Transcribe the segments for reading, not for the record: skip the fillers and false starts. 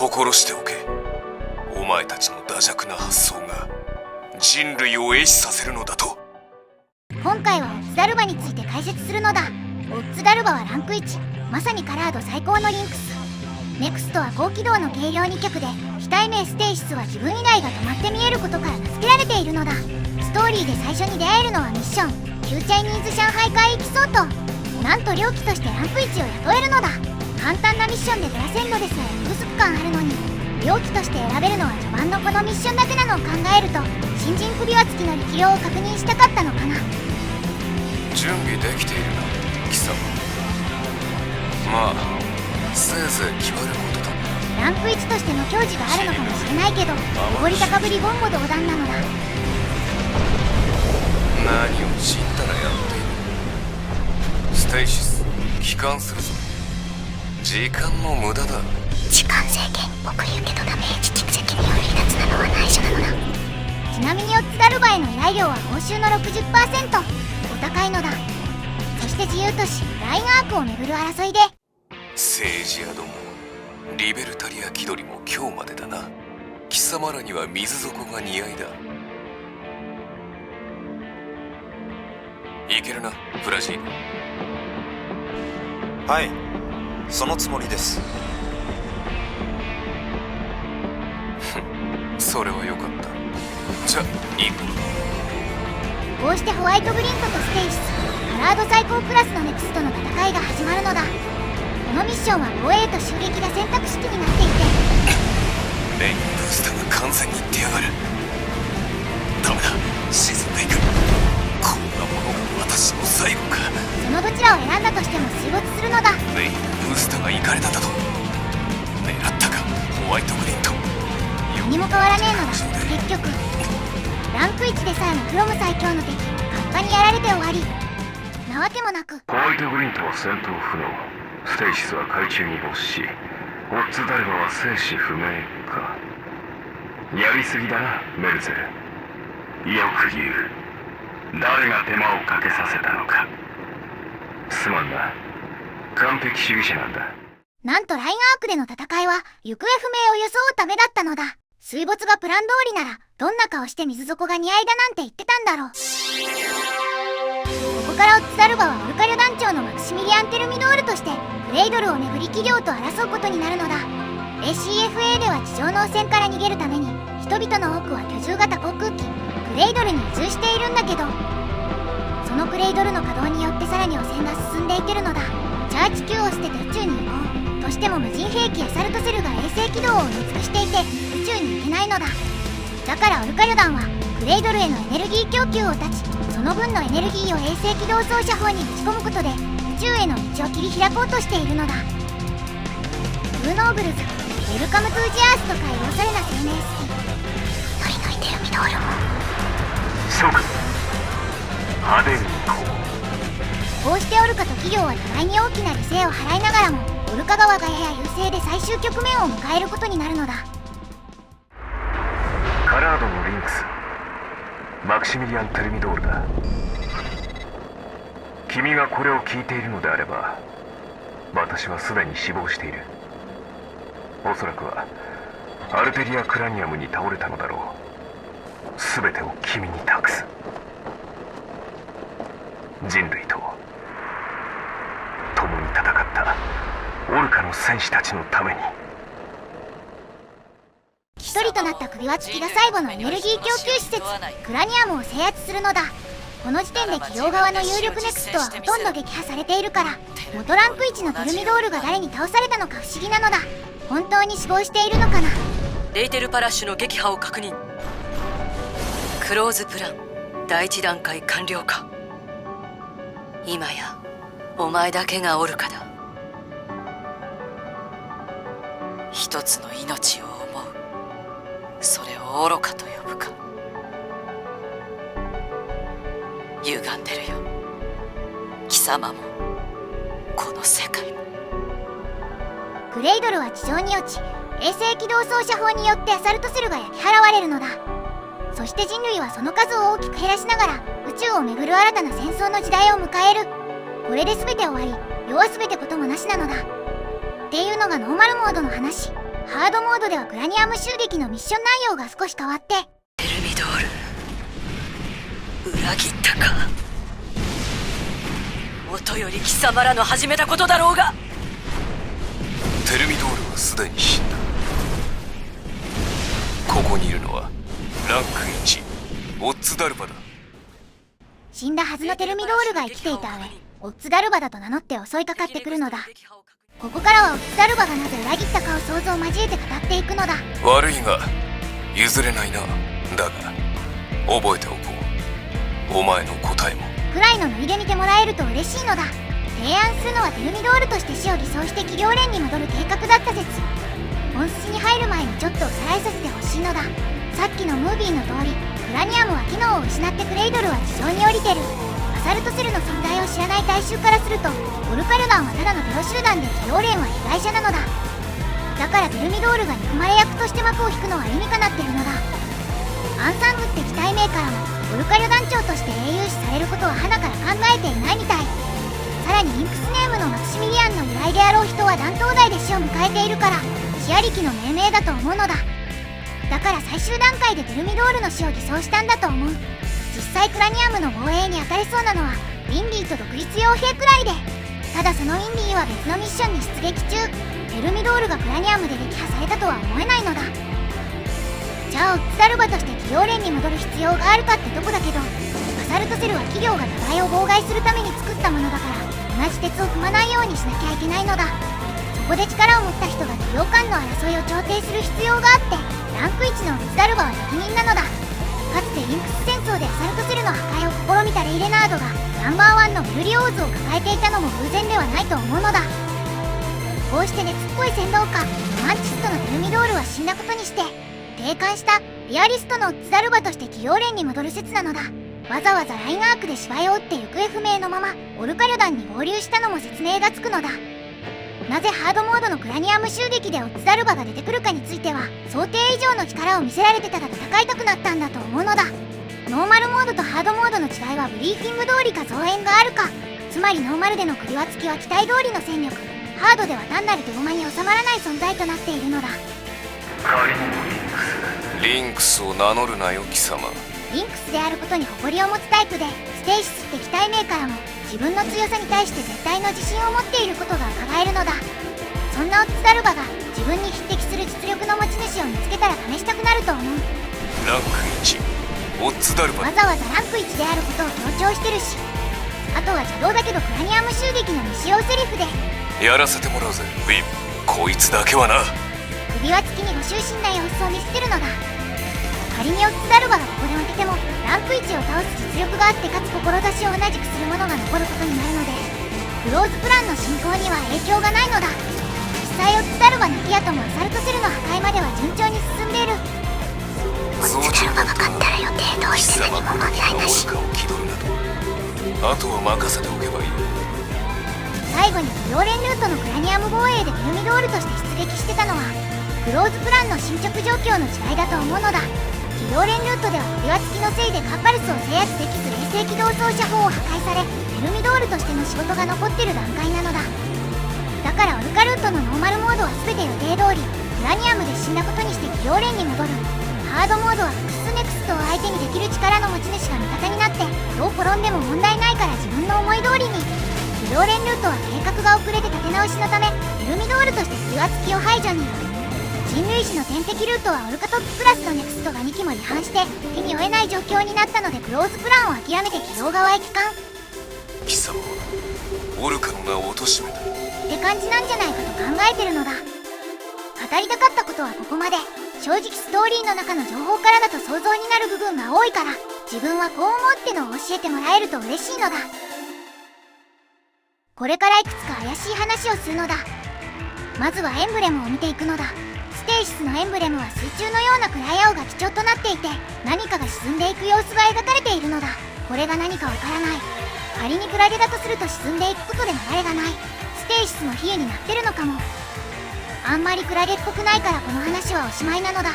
心しておけ。お前たちの惰弱な発想が人類を壊死させるのだと。今回はオッズダルバについて解説するのだ。オッズダルバはランク1、まさにカラード最高のリンクス。ネクストは高機動の軽量2脚で、非対面ステイシスは自分以外が止まって見えることから名付けられているのだ。ストーリーで最初に出会えるのはミッション旧チャイニーズ上海海域相当。なんと猟奇としてランク1を雇えるのだ。簡単なミッションでドラセンドですら空腹感あるのに、猟奇として選べるのは序盤のこのミッションだけなのを考えると、新人首輪付きの力量を確認したかったのかな。準備できているな貴様。まあせいぜい決まることだ。ランク1としての矜持があるのかもしれないけど、登り高ぶり言語道断なのだ。何を知ったらやっている。ステイシス帰還するぞ。時間の無駄だ。時間制限、奥行きとダメージ蓄積による離脱なのは内緒なのだ。ちなみにオッズダルバへの依頼料は報酬の 60%。 お高いのだ。そして自由都市ラインアークをめぐる争いで、政治家どもリベルタリア気取りも今日までだな。貴様らには水底が似合いだ。いけるなプラジーノ。はい、そのつもりです。それはよかった。じゃあ行ここうしてホワイトブリントとステイシス、カラード最高クラスのネクストの戦いが始まるのだ。このミッションは防衛と襲撃が選択式になっていて、メインブースターが完全に出やがる。ダメだ、沈んでいく。こんなものが私の最後か。そのどちらを選んだとしても水没するのだ。メインブースターが行かれただと。狙ったかホワイトブリント。何も変わらねえのだ。結局ランク1でさえのクロム最強の敵カッパにやられて終わりなわけもなく、ホワイトブリントは戦闘不能、ステイシスは海中に没し、オッズダルバは生死不明か。やりすぎだなメルゼル。よく言う。誰が手間をかけさせたのか。すまんな、完璧主義者なんだ。なんとラインアークでの戦いは行方不明を装うためだったのだ。水没がプラン通りならどんな顔して水底が似合いだなんて言ってたんだろう。ここからオッズダルバはオルカリョ団長のマクシミリアン・テルミドールとしてクレイドルをめぐり企業と争うことになるのだ。 ACFA では地上の汚染から逃げるために人々の多くは居住型航空機クレイドルに移住しているんだけど、そのクレイドルの稼働によってさらに汚染が進んでいってるのだ。じゃあ地球を捨てて宇宙に行こうとしても無人兵器やサルトセルが衛星軌道を埋め尽くしていて宇宙に行けないのだ。だからオルカリョ団はクレイドルへのエネルギー供給を断ち、その分のエネルギーを衛星軌道操作法にぶち込むことで宇宙への道を切り開こうとしているのだ。ブーノーブルズ、ウェルカムトゥージアースとか言わされな生命好き。ノリノリテルミドールもそうか、派手に行こう。こうしてオルカと企業は互いに大きな犠牲を払いながらもオルカ側がやや優勢で最終局面を迎えることになるのだ。カラードのリンクス、マクシミリアン・テルミドールだ。君がこれを聞いているのであれば、私はすでに死亡している。おそらくはアルテリア・クラニアムに倒れたのだろう。全てを君に託す。人類と共に戦ったオルカの戦士たちのために。一人となった首輪付きが最後のエネルギー供給施設クラニアムを制圧するのだ。この時点で企業側の有力ネクストはほとんど撃破されているから、元ランク1のテルミドールが誰に倒されたのか不思議なのだ。本当に死亡しているのかな。レイテルパラッシュの撃破を確認。クローズプラン第一段階完了か。今やお前だけがオルカだ。一つの命を思う、それを愚かと呼ぶか。歪んでるよ、貴様もこの世界も。グレイドルは地上に落ち、衛星軌道操作法によってアサルトセルが焼き払われるのだ。そして人類はその数を大きく減らしながら宇宙をめぐる新たな戦争の時代を迎える。これで全て終わり、世は全てこともなしなのだっていうのがノーマルモードの話。ハードモードではクラニアム襲撃のミッション内容が少し変わって、テルミドール、裏切ったか。もとより貴様らの始めたことだろうが。テルミドールはすでに死んだ。ここにいるのはランク1オッツダルバだ。死んだはずのテルミドールが生きていた上、オッツダルバだと名乗って襲いかかってくるのだ。ここからはオッツダルバがなぜ裏切ったかを想像を交えて語っていくのだ。悪いが譲れないな。だが覚えておこう。お前の答えもくらいのノリで見てもらえると嬉しいのだ。提案するのはテルミドールとして死を偽装して企業連に戻る計画だった説。本筋に入る前にちょっとおさらいさせてほしいのだ。さっきのムービーの通り、クラニアムは機能を失ってクレイドルは地上に降りてる。アサルトセルの存在を知らない大衆からすると、オルカルダンはただのテロ集団で企業連は被害者なのだ。だからテルミドールが憎まれ役として幕を引くのは理にかなってるのだ。アンサングって機体名からもオルカリョ団長として英雄視されることは花から考えていないみたい。さらにインクスネームのマクシミリアンの由来であろう人は断頭台で死を迎えているから、死ありきの命名だと思うのだ。だから最終段階でテルミドールの死を偽装したんだと思う。実際クラニアムの防衛に当たれそうなのはウィンリーと独立傭兵くらいで、ただそのウィンリーは別のミッションに出撃中。テルミドールがクラニアムで撃破されたとは思えないのだ。じゃあオッツダルバとして企業連に戻る必要があるかってとこだけど、アサルトセルは企業が互いを妨害するために作ったものだから、同じ鉄を踏まないようにしなきゃいけないのだ。そこで力を持った人が企業間の争いを調停する必要があって、ランク1のオッツダルバは適任なのだ。かつてリンクス戦争でアサルトセルの破壊を試みたレイレナードがナンバーワンのブルリオーズを抱えていたのも偶然ではないと思うのだ。こうして熱っぽい戦闘家マンチストのテルミドールは死んだことにして、定款したリアリストのオッツダルバとして企業連に戻る説なのだ。わざわざラインアークで芝居を打って行方不明のままオルカリョ団に合流したのも説明がつくのだ。なぜハードモードのクラニアム襲撃でオッツダルバが出てくるかについては、想定以上の力を見せられてたら戦いたくなったんだと思うのだ。ノーマルモードとハードモードの違いはブリーフィング通りか増援があるか。つまりノーマルでの首輪付きは期待通りの戦力、ハードでは単なる手駒に収まらない存在となっているのだ。仮にもリンクスを名乗るなよ貴様。リンクスであることに誇りを持つタイプで、ステイシスって機体名からも自分の強さに対して絶対の自信を持っていることが伺えるのだ。そんなオッツダルバが自分に匹敵する実力の持ち主を見つけたら試したくなると思う。ランク1オッツダルバ。わざわざランク1であることを強調してるし、あとは邪道だけどクラニアム襲撃の未使用セリフで、やらせてもらうぜウィン。こいつだけはな。首輪付きにご執心な様子を見せてるのだ。仮にオッツダルバがここで負けてもランク1を倒す実力があって、かつ志を同じくする者が残ることになるので、クローズプランの進行には影響がないのだ。実際オッツダルバ抜き跡もアサルトセルの破壊までは順調に進んでいる。オッツダルバが勝ったら予定通りするにも問題なし。おるかを気取るなど、あとは任せておけばいい。最後に企業連ルートのクラニアム防衛でテルミドールとして出撃してたのは、クローズプランの進捗状況の違いだと思うのだ。企業連ルートでは首輪付きのせいでカッパルスを制圧できず、冷静機動操作法を破壊され、テルミドールとしての仕事が残ってる段階なのだ。だからオルカルートのノーマルモードは全て予定通りクラニアムで死んだことにして企業連に戻る。ハードモードは複数ネクストを相手にできる力の持ち主が味方になって、どう転んでも問題ないから自分の思い通りに。企業連ルートは計画が遅れて立て直しのため、テルミドールとして首輪付きを排除に。人類史の天敵ルートはオルカトップクラスのネクストが2機も違反して手に負えない状況になったので、クローズプランを諦めて企業側へ帰還。貴様はオルカの名を貶めたって感じなんじゃないかと考えてるのだ。語りたかったことはここまで。正直ストーリーの中の情報からだと想像になる部分が多いから、自分はこう思うってのを教えてもらえると嬉しいのだ。これからいくつか怪しい話をするのだ。まずはエンブレムを見ていくのだ。ステイシスのエンブレムは水中のような暗い青が基調となっていて、何かが沈んでいく様子が描かれているのだ。これが何かわからない。仮にクラゲだとすると沈んでいくことで流れがない。ステイシスの比喩になってるのかも。あんまりクラゲっぽくないからこの話はおしまいなのだ。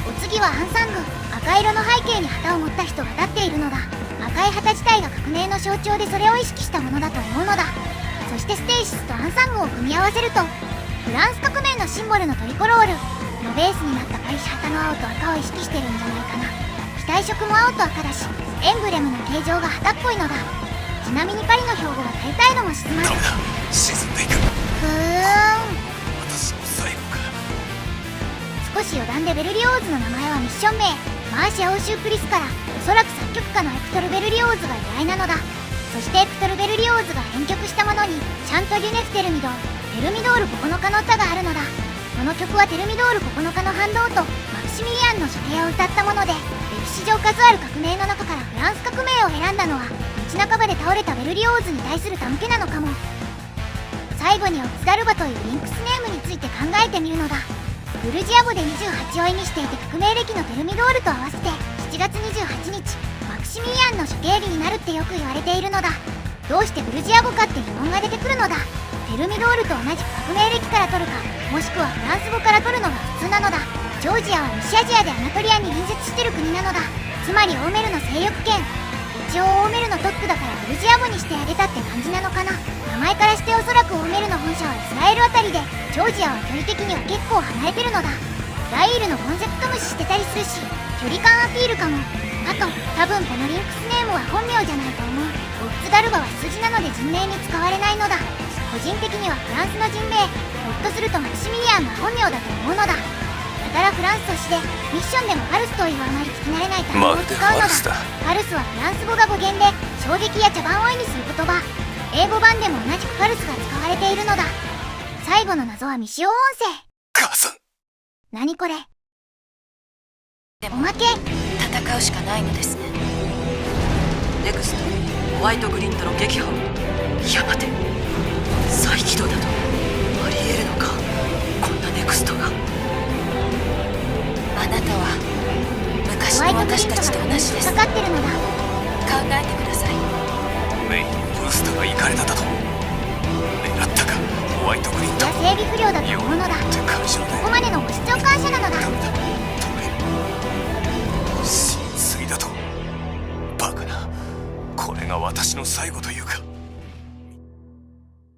お次はアンサング。赤色の背景に旗を持った人が立っているのだ。赤い旗自体が革命の象徴で、それを意識したものだと思うのだ。そしてステイシスとアンサングを組み合わせると、フランス革命のシンボルのトリコロールのベースになった開始旗の青と赤を意識してるんじゃないかな。機体色も青と赤だし、エンブレムの形状が旗っぽいのだ。ちなみにパリの標語は大体のも沈まる。ダメだ、沈んでいく。私の最後か。少し余談でベルリオーズの名前はミッション名マーシャ・オーシュークリスから、おそらく作曲家のエクトル・ベルリオーズが由来なのだ。そしてエクトル・ベルリオーズが編曲したものにシャント・リュネフ・テルミドール9日の歌があるのだ。この曲はテルミドール9日の反動とマクシミリアンの処刑を歌ったもので、歴史上数ある革命の中からフランス革命を選んだのは道半ばで倒れたベルリオーズに対する手向けなのかも。最後にオッツダルバというリンクスネームについて考えてみるのだ。グルジア語で28を意味していて、革命歴のテルミドールと合わせて7月28日マクシミリアンの処刑日になるってよく言われているのだ。どうしてグルジア語かって疑問が出てくるのだ。テルミドールと同じく革命歴から取るか、もしくはフランス語から取るのが普通なのだ。ジョージアは西アジアでアナトリアに隣接してる国なのだ。つまりオーメルの勢力圏。一応オーメルの特区だからグルジア語にしてあげたって感じなのかな。名前からしておそらくオーメルの本社はイスラエルあたりで、ジョージアは距離的には結構離れてるのだ。ライールのコンセプト無視してたりするし、距離感アピールかも。あと多分このリンクスネームは本名じゃないと思う。オッツダルバは数字なので人名に使われないのだ。個人的にはフランスの人名、ひょっとするとマクシミリアンが本名だと思うのだ。やたらフランスとしてミッションでもファルスというあまり聞き慣れない単語を使うのだ。ファルスはフランス語が語源で衝撃や茶番を意味する言葉。英語版でも同じくファルスが使われているのだ。最後の謎は未使用音声。母さん、何これ。でもおまけ。戦うしかないのですね。ネクストホワイトグリッドの撃破を。やがて再起動だとありえるのか、こんなネクストが。あなたは昔ホワイのトグリッドが私たちと同じです。かかってるのだ。考えてください。メインのブースターが行かれただと。狙ったか、ホワイトグリッド。いや整備不良だと思うのだ。って感謝だここまでのご視聴感謝なのだ。ダメだ、止め。死にすぎだと。バカな、これが私の最後というか。